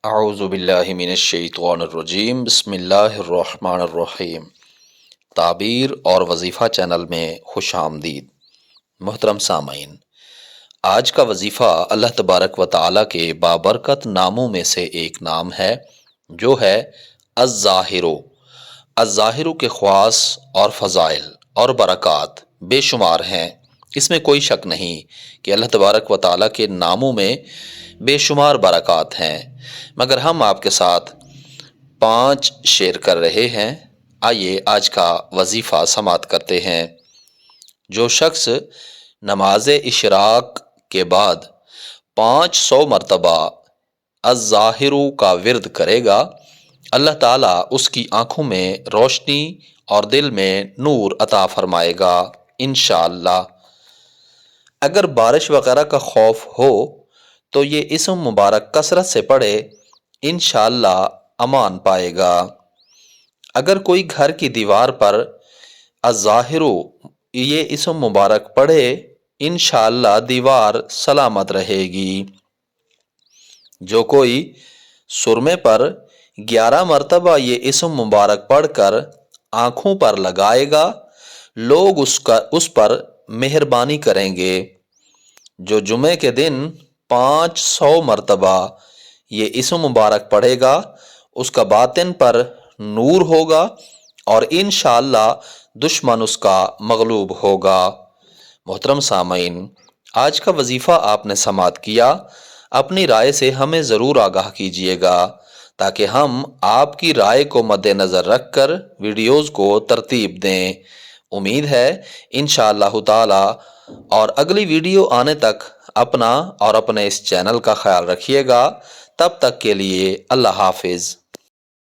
اعوذ باللہ من الشیطان الرجیم بسم اللہ الرحمن الرحیم۔ تعبیر اور وظیفہ چینل میں خوش آمدید۔ محترم سامعین، آج کا وظیفہ اللہ تبارک و تعالیٰ کے بابرکت ناموں میں سے ایک نام ہے جو ہے الظاہر۔ الظاہر کے خواص اور فضائل اور برکات بے شمار ہیں۔ اس میں کوئی شک نہیں کہ اللہ تبارک و تعالیٰ کے ناموں میں بے شمار برکات ہیں، مگر ہم آپ کے ساتھ 5 شیئر کر رہے ہیں۔ آئیے آج کا وظیفہ سماعت کرتے ہیں۔ جو شخص نماز اشراق کے بعد 500 مرتبہ الظاہر کا ورد کرے گا، اللہ تعالیٰ اس کی آنکھوں میں روشنی اور دل میں نور عطا فرمائے گا انشاءاللہ۔ اگر بارش وغیرہ کا خوف ہو تو یہ اسم مبارک کثرت سے پڑھے، انشاءاللہ امان پائے گا۔ اگر کوئی گھر کی دیوار پر الظاہر یہ اسم مبارک پڑھے، انشاءاللہ دیوار سلامت رہے گی۔ جو کوئی سرمے پر 11 مرتبہ یہ اسم مبارک پڑھ کر آنکھوں پر لگائے گا، لوگ اس پر مہربانی کریں گے۔ جو جمعے کے دن 500 مرتبہ یہ اسم مبارک پڑھے گا، اس کا باطن پر نور ہوگا اور انشاءاللہ دشمن اس کا مغلوب ہوگا۔ محترم سامعین، آج کا وظیفہ آپ نے سماعت کیا۔ اپنی رائے سے ہمیں ضرور آگاہ کیجیے گا تاکہ ہم آپ کی رائے کو مد نظر رکھ کر ویڈیوز کو ترتیب دیں۔ امید ہے انشاءاللہ تعالی اور اگلی ویڈیو آنے تک اپنا اور اپنے اس چینل کا خیال رکھیے گا۔ تب تک کے لیے اللہ حافظ۔